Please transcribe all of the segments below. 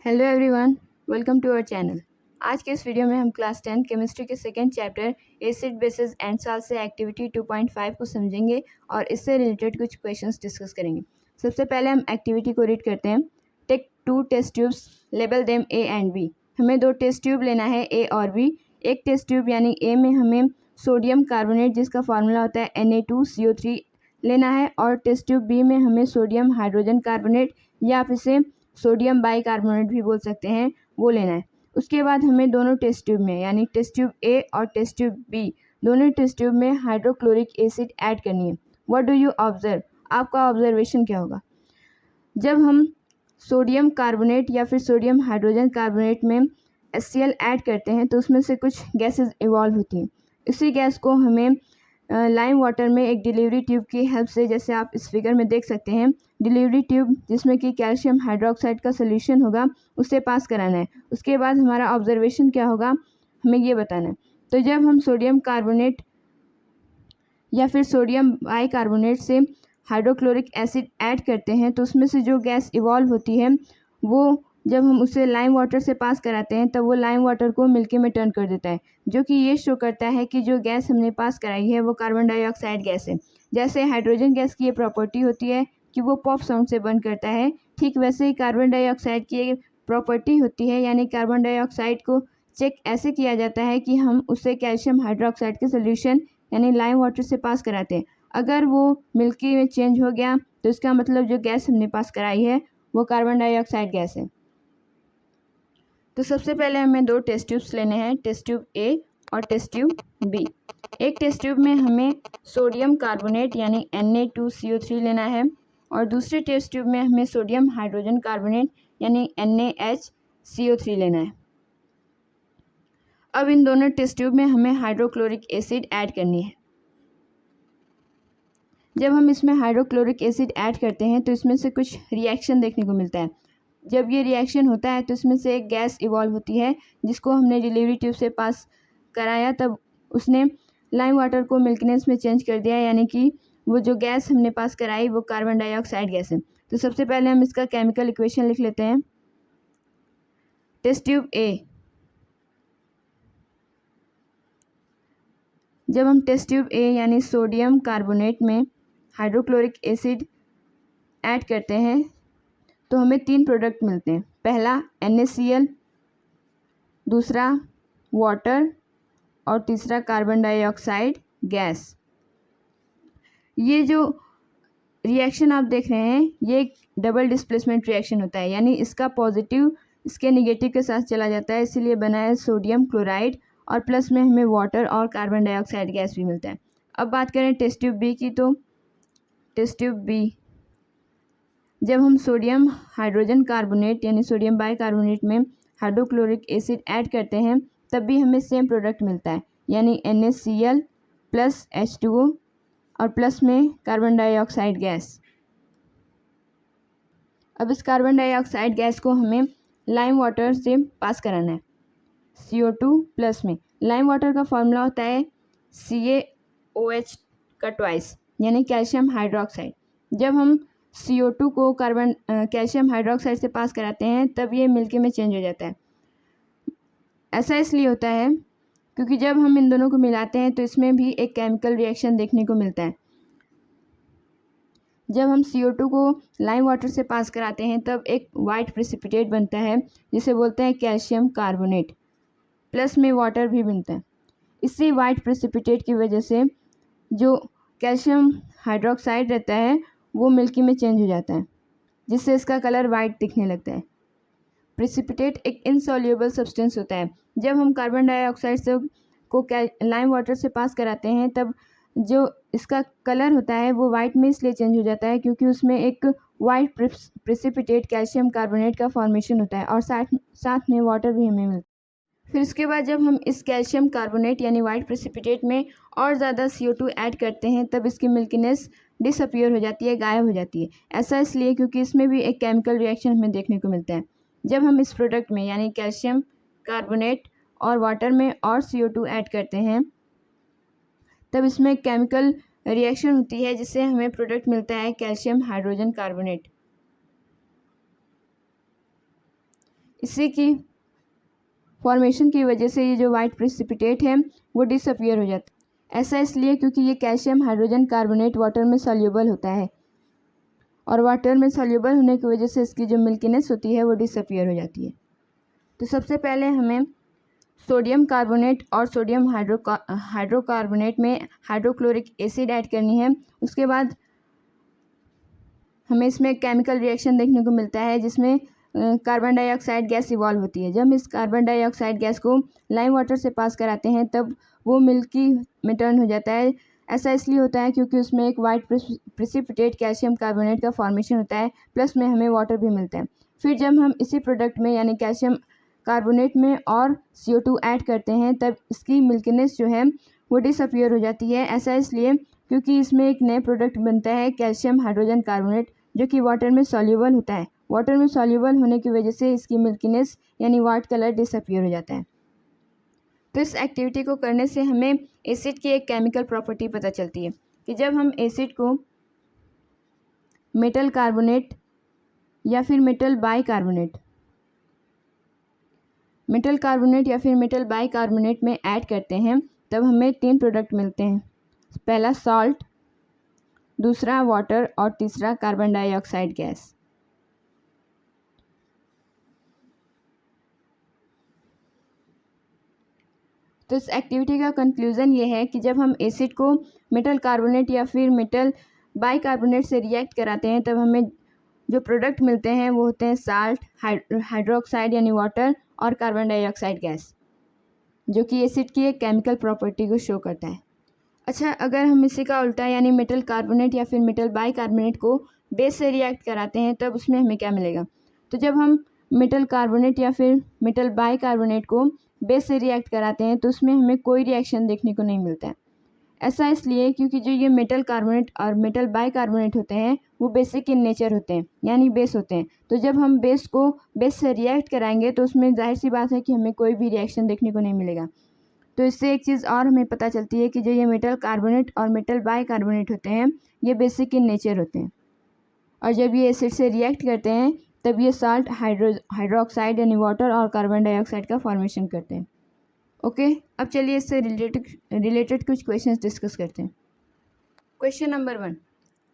Hello everyone, welcome to our channel. आज के इस वीडियो में हम क्लास 10 केमिस्ट्री के second chapter acid bases and salt से एक्टिविटी 2.5 को समझेंगे और इससे रिलेटेड कुछ क्वेश्चंस डिस्कस करेंगे। सबसे पहले हम एक्टिविटी को रीड करते हैं। Take 2 test tubes, label them A and B. हमें 2 टेस्ट ट्यूब लेना है, ए और बी। एक टेस्ट ट्यूब यानी ए में हमें सोडियम कार्बोनेट जिसका फार्मूला होता है Na2CO3 लेना है, और टेस्ट ट्यूब बी में हमें सोडियम हाइड्रोजन कार्बोनेट या आप इसे सोडियम बाइकार्बोनेट भी बोल सकते हैं, वो लेना है। उसके बाद हमें दोनों टेस्ट ट्यूब में यानी टेस्ट ट्यूब ए और टेस्ट ट्यूब बी दोनों टेस्ट ट्यूब में हाइड्रोक्लोरिक एसिड ऐड करनी है। What do you observe? आपका ऑब्जर्वेशन क्या होगा? जब हम सोडियम कार्बोनेट या फिर सोडियम हाइड्रोजन कार्बोनेट में HCl ऐड करते हैं तो उसमें से कुछ गैसेस इवॉल्व होती हैं। इसी गैस को हमें लाइम वाटर में एक डिलीवरी ट्यूब की हेल्प से, जैसे आप इस फिगर में देख सकते हैं, डिलीवरी ट्यूब जिसमें कि कैल्शियम हाइड्रोक्साइड का सोल्यूशन होगा, उससे पास कराना है। उसके बाद हमारा ऑब्जर्वेशन क्या होगा, हमें ये बताना है। तो जब हम सोडियम कार्बोनेट या फिर सोडियम बाइकार्बोनेट से हाइड्रोक्लोरिक एसिड ऐड करते हैं तो उसमें से जो गैस इवॉल्व होती है वो जब हम उसे लाइम वाटर से पास कराते हैं तब वो लाइम वाटर को मिल्की में टर्न कर देता है, जो कि ये शो करता है कि जो गैस हमने पास कराई है वो कार्बन डाइऑक्साइड गैस है। जैसे हाइड्रोजन गैस की ये प्रॉपर्टी होती है कि वो पॉप साउंड से बर्न करता है, ठीक वैसे ही कार्बन डाइऑक्साइड की एक प्रॉपर्टी होती है, यानी कार्बन डाइऑक्साइड को चेक ऐसे किया जाता है कि हम उसे कैल्शियम हाइड्रोक्साइड के सोल्यूशन यानी लाइम वाटर से पास कराते हैं। अगर वो मिल्की में चेंज हो गया तो इसका मतलब जो गैस हमने पास कराई है वो कार्बन डाइऑक्साइड गैस है। तो सबसे पहले हमें 2 टेस्ट ट्यूब्स लेने हैं, टेस्ट ट्यूब ए और टेस्ट ट्यूब बी। एक टेस्ट ट्यूब में हमें सोडियम कार्बोनेट यानी Na2CO3 लेना है और दूसरे टेस्ट ट्यूब में हमें सोडियम हाइड्रोजन कार्बोनेट यानी NaHCO3 लेना है। अब इन दोनों टेस्ट ट्यूब में हमें हाइड्रोक्लोरिक एसिड ऐड करनी है। जब हम इसमें हाइड्रोक्लोरिक एसिड ऐड करते हैं तो इसमें से कुछ रिएक्शन देखने को मिलता है। जब ये रिएक्शन होता है तो इसमें से एक गैस इवॉल्व होती है जिसको हमने डिलीवरी ट्यूब से पास कराया, तब उसने लाइम वाटर को मिल्कीनेस में चेंज कर दिया, यानी कि वो जो गैस हमने पास कराई वो कार्बन डाइऑक्साइड गैस है। तो सबसे पहले हम इसका केमिकल इक्वेशन लिख लेते हैं। टेस्ट ट्यूब ए, जब हम टेस्ट ट्यूब ए यानी सोडियम कार्बोनेट में हाइड्रोक्लोरिक एसिड ऐड करते हैं तो हमें 3 प्रोडक्ट मिलते हैं। पहला NaCl, दूसरा वाटर और तीसरा कार्बन डाइऑक्साइड गैस। ये जो रिएक्शन आप देख रहे हैं ये एक डबल डिस्प्लेसमेंट रिएक्शन होता है, यानी इसका पॉजिटिव इसके नेगेटिव के साथ चला जाता है, इसीलिए बना है सोडियम क्लोराइड और प्लस में हमें वाटर और कार्बन डाइऑक्साइड गैस भी मिलता है। अब बात करें टेस्ट ट्यूब बी की, तो टेस्ट ट्यूब बी, जब हम सोडियम हाइड्रोजन कार्बोनेट यानी सोडियम बाइकार्बोनेट में हाइड्रोक्लोरिक एसिड ऐड करते हैं तब भी हमें सेम प्रोडक्ट मिलता है, यानी NaCl प्लस H2O और प्लस में कार्बन डाइऑक्साइड गैस। अब इस कार्बन डाइऑक्साइड गैस को हमें लाइम वाटर से पास कराना है CO2 प्लस में। लाइम वाटर का फॉर्मूला होता है CaOH का ट्वाइस यानी कैल्शियम हाइड्रोक्साइड। जब हम CO2 को कैल्शियम हाइड्रोक्साइड से पास कराते हैं तब ये मिल्की में चेंज हो जाता है। ऐसा इसलिए होता है क्योंकि जब हम इन दोनों को मिलाते हैं तो इसमें भी एक केमिकल रिएक्शन देखने को मिलता है। जब हम CO2 को लाइम वाटर से पास कराते हैं तब एक वाइट प्रेसिपिटेट बनता है जिसे बोलते हैं कैल्शियम कार्बोनेट, प्लस में वाटर भी बनता है। इसी वाइट प्रेसिपिटेट की वजह से जो कैल्शियम हाइड्रोक्साइड रहता है वो मिल्की में चेंज हो जाता है, जिससे इसका कलर वाइट दिखने लगता है। प्रेसिपिटेट एक इनसॉल्युबल सब्सटेंस होता है। जब हम कार्बन डाइऑक्साइड से को लाइम वाटर से पास कराते हैं तब जो इसका कलर होता है वो वाइट में इसलिए चेंज हो जाता है क्योंकि उसमें एक वाइट प्रेसिपिटेट कैल्शियम कार्बोनेट का फॉर्मेशन होता है और साथ में वाटर भी हमें मिलता है। फिर उसके बाद जब हम इस कैल्शियम कार्बोनेट यानी वाइट प्रेसिपिटेट में और ज़्यादा CO2 ऐड करते हैं तब इसकी मिल्कीनेस डिसअपियर हो जाती है, गायब हो जाती है। ऐसा इसलिए क्योंकि इसमें भी एक केमिकल रिएक्शन हमें देखने को मिलता है। जब हम इस प्रोडक्ट में यानी कैल्शियम कार्बोनेट और वाटर में और CO2 ऐड करते हैं तब इसमें केमिकल रिएक्शन होती है जिससे हमें प्रोडक्ट मिलता है कैल्शियम हाइड्रोजन कार्बोनेट। इसी की फॉर्मेशन की वजह से ये जो वाइट प्रेसिपिटेट है वो डिसअपियर हो जाता है। ऐसा इसलिए क्योंकि ये कैल्शियम हाइड्रोजन कार्बोनेट वाटर में सॉल्यूबल होता है और वाटर में सॉल्यूबल होने की वजह से इसकी जो मिल्कीनेस होती है वो डिसअपियर हो जाती है। तो सबसे पहले हमें सोडियम कार्बोनेट और सोडियम हाइड्रोकार्बोनेट में हाइड्रोक्लोरिक एसिड ऐड करनी है। उसके बाद हमें इसमें केमिकल रिएक्शन देखने को मिलता है जिसमें कार्बन डाइऑक्साइड गैस इवॉल्व होती है। जब हम इस कार्बन डाइऑक्साइड गैस को लाइम वाटर से पास कराते हैं तब वो मिल्की में टर्न हो जाता है। ऐसा इसलिए होता है क्योंकि उसमें एक वाइट प्रेसिपिटेट कैल्शियम कार्बोनेट का फॉर्मेशन होता है, प्लस में हमें वाटर भी मिलता है। फिर जब हम इसी प्रोडक्ट में यानी कैल्शियम कार्बोनेट में और CO2 ऐड करते हैं तब इसकी मिल्कीनेस जो है वो डिसअपियर हो जाती है। ऐसा इसलिए क्योंकि इसमें एक नए प्रोडक्ट बनता है कैल्शियम हाइड्रोजन कार्बोनेट, जो कि वाटर में सॉल्यूबल होता है। वाटर में सॉल्यूबल होने की वजह से इसकी मिल्कीनेस यानी वाइट कलर डिसअपियर हो जाता है। तो इस एक्टिविटी को करने से हमें एसिड की एक केमिकल प्रॉपर्टी पता चलती है कि जब हम एसिड को मेटल कार्बोनेट या फिर मेटल बाइकार्बोनेट में ऐड करते हैं तब हमें 3 प्रोडक्ट मिलते हैं। पहला सॉल्ट, दूसरा वाटर और तीसरा कार्बन डाइऑक्साइड गैस। तो इस एक्टिविटी का कंक्लूज़न ये है कि जब हम एसिड को मेटल कार्बोनेट या फिर मेटल बाइकार्बोनेट से रिएक्ट कराते हैं तब हमें जो प्रोडक्ट मिलते हैं वो होते हैं साल्ट, हाइड्रोक्साइड यानी वाटर और कार्बन डाइऑक्साइड गैस, जो कि एसिड की एक केमिकल प्रॉपर्टी को शो करता है। अच्छा, अगर हम इसी का उल्टा यानी मेटल कार्बोनेट या फिर मेटल बाइकार्बोनेट को बेस से रिएक्ट कराते हैं तब उसमें हमें क्या मिलेगा? तो जब हम मेटल कार्बोनेट या फिर मेटल बाइकार्बोनेट को बेस से रिएक्ट कराते हैं तो उसमें हमें कोई रिएक्शन देखने को नहीं मिलता है। ऐसा इसलिए क्योंकि जो ये मेटल कार्बोनेट और मेटल बाइकार्बोनेट होते हैं वो बेसिक इन नेचर होते हैं यानी बेस होते हैं। तो जब हम बेस को बेस से रिएक्ट कराएंगे तो उसमें जाहिर सी बात है कि हमें कोई भी रिएक्शन देखने को नहीं मिलेगा। तो इससे एक चीज़ और हमें पता चलती है कि जो ये मेटल कार्बोनेट और मेटल बाइकार्बोनेट होते हैं ये बेसिक इन नेचर होते हैं और जब ये एसिड से रिएक्ट करते हैं तब ये साल्ट, हाइड्रोक्साइड यानी वाटर और कार्बन डाइऑक्साइड का फॉर्मेशन करते हैं। ओके, अब चलिए इससे रिलेटेड कुछ क्वेश्चंस डिस्कस करते हैं। Question number 1,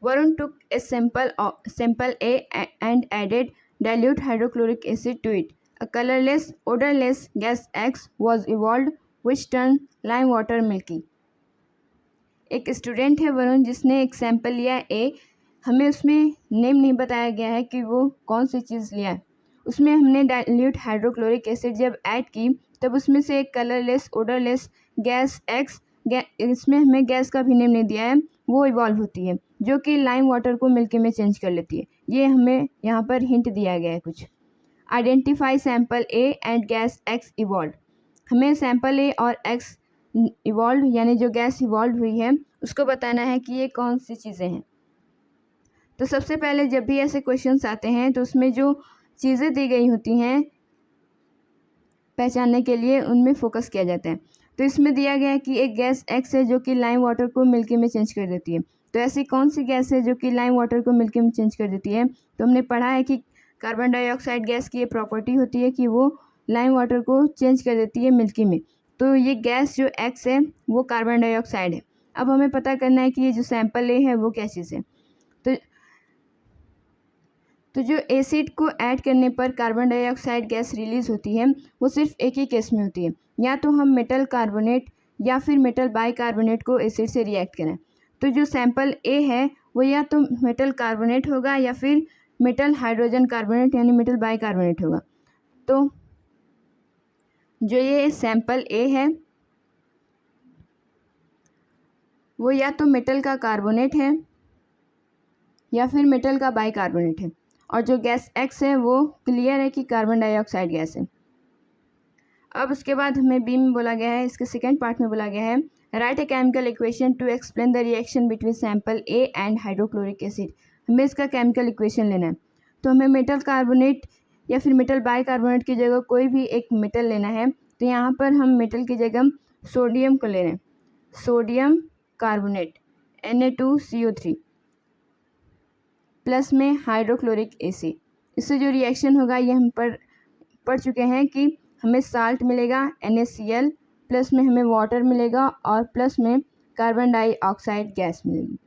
Varun took a sample A and added dilute hydrochloric acid to it. A colorless, odorless gas X was evolved which turned lime water milky. एक स्टूडेंट है वरुण जिसने एक सैंपल लिया A, हमें उसमें नेम नहीं बताया गया है कि वो कौन सी चीज़ लिया है। उसमें हमने डाइल्यूट हाइड्रोक्लोरिक एसिड जब ऐड की तब उसमें से एक कलरलेस, ओडरलेस गैस X, इसमें हमें गैस का भी नेम नहीं दिया है, वो इवॉल्व होती है जो कि लाइम वाटर को मिल्की में चेंज कर लेती है। ये हमें यहाँ पर हिंट दिया गया है कुछ। Identify sample A and gas X evolve. हमें सैंपल A और X इवॉल्व यानी जो गैस इवॉल्व हुई है उसको बताना है कि ये कौन सी चीज़ें हैं। तो सबसे पहले जब भी ऐसे क्वेश्चंस आते हैं तो उसमें जो चीज़ें दी गई होती हैं पहचानने के लिए उनमें फोकस किया जाता है। तो इसमें दिया गया है कि एक गैस X है जो कि लाइम वाटर को मिल्की में चेंज कर देती है। तो ऐसी कौन सी गैस है जो कि लाइम वाटर को मिल्की में चेंज कर देती है? तो हमने पढ़ा है कि कार्बन डाइऑक्साइड गैस की ये प्रॉपर्टी होती है कि वो लाइम वाटर को चेंज कर देती है मिल्की में। तो ये गैस जो X है वो कार्बन डाइऑक्साइड है। अब हमें पता करना है कि ये जो सैंपल A है वो क्या चीज़ है। तो जो एसिड को ऐड करने पर कार्बन डाइऑक्साइड गैस रिलीज़ होती है वो सिर्फ एक ही केस में होती है, या तो हम मेटल कार्बोनेट या फिर मेटल बाइकार्बोनेट को एसिड से रिएक्ट करें। तो जो सैंपल A है वो या तो मेटल कार्बोनेट होगा या फिर मेटल हाइड्रोजन कार्बोनेट यानी मेटल बाइकार्बोनेट होगा। तो जो ये सैंपल A है वो या तो मेटल का कार्बोनेट है या फिर मेटल का बाइकार्बोनेट है, और जो गैस X है वो क्लियर है कि कार्बन डाइऑक्साइड गैस है। अब उसके बाद हमें बी में बोला गया है, इसके सेकेंड पार्ट में बोला गया है right a chemical equation two explain the reaction between sample A and hydrochloric acid. हमें इसका केमिकल इक्वेशन लेना है। तो हमें मेटल कार्बोनेट या फिर मेटल बाइकार्बोनेट की जगह कोई भी एक मेटल लेना है। तो यहाँ पर हम मेटल की जगह सोडियम को ले रहे हैं, सोडियम कार्बोनेट Na2CO3 प्लस में हाइड्रोक्लोरिक एसिड। इससे जो रिएक्शन होगा ये हम पर पढ़ चुके हैं कि हमें साल्ट मिलेगा NaCl, प्लस में हमें वाटर मिलेगा और प्लस में कार्बन डाइऑक्साइड गैस मिलेगी।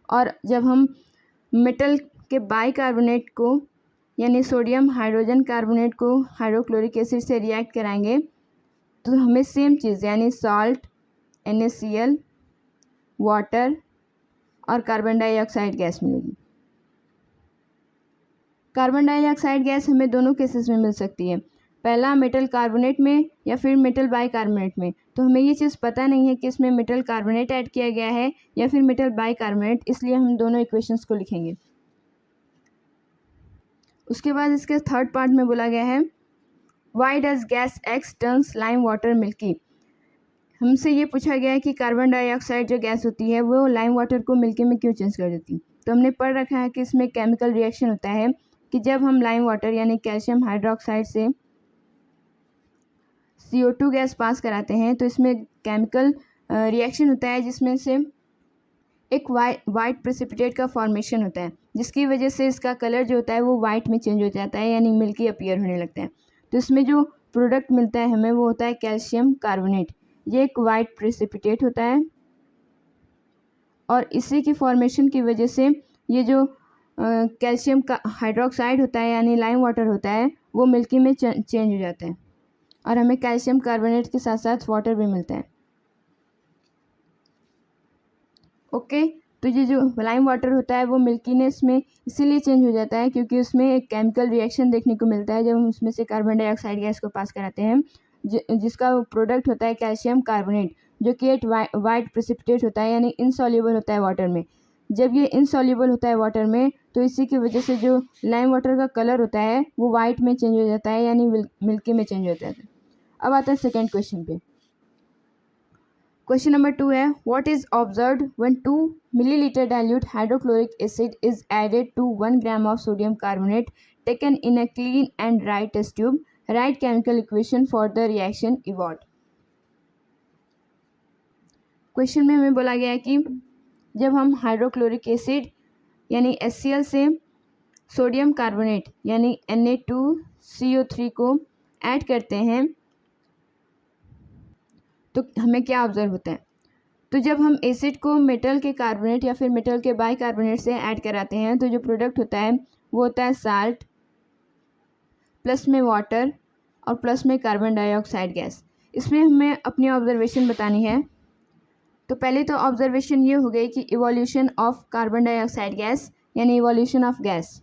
और जब हम मेटल के बाइकार्बोनेट को यानी सोडियम हाइड्रोजन कार्बोनेट को हाइड्रोक्लोरिक एसिड से रिएक्ट कराएंगे तो हमें सेम चीज़ यानी साल्ट, NaCl, वाटर और कार्बन डाइऑक्साइड गैस मिलेगी। कार्बन डाइऑक्साइड गैस हमें दोनों केसेस में मिल सकती है, पहला मेटल कार्बोनेट में या फिर मेटल बाइकार्बोनेट में। तो हमें ये चीज़ पता नहीं है कि इसमें मेटल कार्बोनेट ऐड किया गया है या फिर मेटल बाइकार्बोनेट, इसलिए हम दोनों इक्वेशंस को लिखेंगे। उसके बाद इसके थर्ड पार्ट में बोला गया है why does gas x turns lime water milky. हमसे ये पूछा गया है कि कार्बन डाइऑक्साइड जो गैस होती है वो लाइम वाटर को मिल्की में क्यों चेंज कर देती है। तो हमने पढ़ रखा है कि इसमें केमिकल रिएक्शन होता है कि जब हम लाइम वाटर यानी कैल्शियम हाइड्रोक्साइड से CO2 गैस पास कराते हैं तो इसमें केमिकल रिएक्शन होता है जिसमें से एक वाइट प्रेसिपिटेट का फॉर्मेशन होता है, जिसकी वजह से इसका कलर जो होता है वो वाइट में चेंज हो जाता है यानी मिल्की अपीयर होने लगता है। तो इसमें जो प्रोडक्ट मिलता है हमें वो होता है कैल्शियम कार्बोनेट। ये एक वाइट प्रेसिपिटेट होता है और इसी की फॉर्मेशन की वजह से ये जो कैल्शियम का हाइड्रोक्साइड होता है यानी लाइम वाटर होता है वो मिल्की में चेंज हो जाता है और हमें कैल्शियम कार्बोनेट के साथ साथ वाटर भी मिलता है। ओके, तो ये जो लाइम वाटर होता है वो मिल्कीनेस में इसीलिए चेंज हो जाता है क्योंकि उसमें एक केमिकल रिएक्शन देखने को मिलता है जब हम उसमें से कार्बन डाइऑक्साइड गैस को पास कराते हैं, जिसका प्रोडक्ट होता है कैल्शियम कार्बोनेट, जो कि एक वाइट प्रेसिपिटेट होता है यानी इनसॉल्युबल होता है वाटर में। जब ये इनसॉल्युबल होता है वाटर में तो इसी की वजह से जो लाइम वाटर का कलर होता है वो वाइट में चेंज हो जाता है यानी मिल्की में चेंज हो जाता है। अब आता है सेकेंड क्वेश्चन पे। क्वेश्चन नंबर 2 है what is observed when 2 millilitre dilute hydrochloric acid is added to 1 gram of sodium carbonate taken in a clean and dry test tube, write chemical equation for the reaction evolved. Question में हमें बोला गया है कि जब हम hydrochloric acid यानी HCl से सोडियम कार्बोनेट यानी Na2CO3 को ऐड करते हैं तो हमें क्या ऑब्जर्व होता है। तो जब हम एसिड को मेटल के कार्बोनेट या फिर मेटल के बाइकार्बोनेट से ऐड कराते हैं तो जो प्रोडक्ट होता है वो होता है साल्ट, प्लस में वाटर और प्लस में कार्बन डाइऑक्साइड गैस। इसमें हमें अपनी ऑब्जर्वेशन बतानी है। तो पहले तो ऑब्जर्वेशन ये हो गई कि evolution of carbon dioxide gas यानी इवोल्यूशन ऑफ गैस,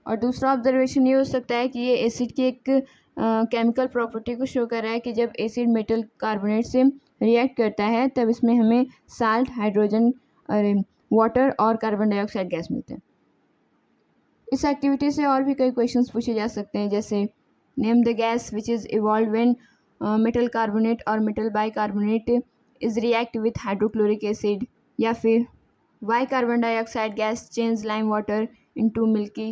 और दूसरा ऑब्जर्वेशन ये हो सकता है कि ये एसिड की एक केमिकल प्रॉपर्टी को शो कर रहा है कि जब एसिड मेटल कार्बोनेट से रिएक्ट करता है तब इसमें हमें साल्ट, हाइड्रोजन और वाटर और कार्बन डाइऑक्साइड गैस मिलते हैं। इस एक्टिविटी से और भी कई क्वेश्चंस पूछे जा सकते हैं, जैसे name the gas which is evolve when metal carbonate और metal bicarbonate is react with hydrochloric acid, या फिर why carbon dioxide gas change lime water into milky,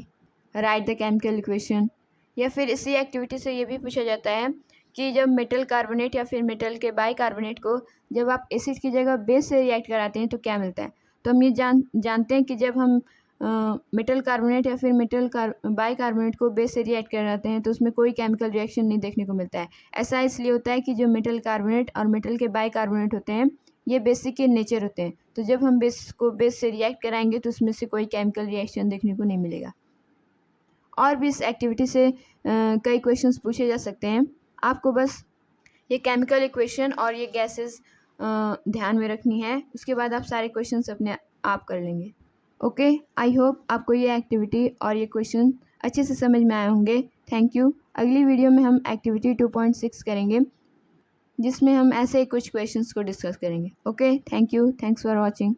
right the chemical equation. या फिर इसी एक्टिविटी से ये भी पूछा जाता है कि जब मेटल कार्बोनेट या फिर मेटल के बाइकार्बोनेट को जब आप एसिड की जगह बेस से रिएक्ट कराते हैं तो क्या मिलता है। तो हम ये जानते हैं कि जब हम मेटल कार्बोनेट या फिर बाइकार्बोनेट को बेस से रिएक्ट कराते हैं तो उसमें कोई केमिकल रिएक्शन नहीं देखने को मिलता है। ऐसा इसलिए होता है कि जो मेटल कार्बोनेट और मेटल के बाइकार्बोनेट होते हैं ये बेसिक के नेचर होते हैं, तो जब हम बेस से रिएक्ट कराएंगे तो उसमें से कोई केमिकल रिएक्शन देखने को नहीं मिलेगा। और भी इस एक्टिविटी से कई क्वेश्चंस पूछे जा सकते हैं। आपको बस ये केमिकल इक्वेशन और ये गैसेस ध्यान में रखनी है, उसके बाद आप सारे क्वेश्चंस अपने आप कर लेंगे। ओके, आई होप आपको ये एक्टिविटी और ये क्वेश्चन अच्छे से समझ में आए होंगे। Thank you. अगली वीडियो में हम एक्टिविटी 2.6 करेंगे जिसमें हम ऐसे ही कुछ क्वेश्चंस को डिस्कस करेंगे। Okay, thank you, thanks for watching.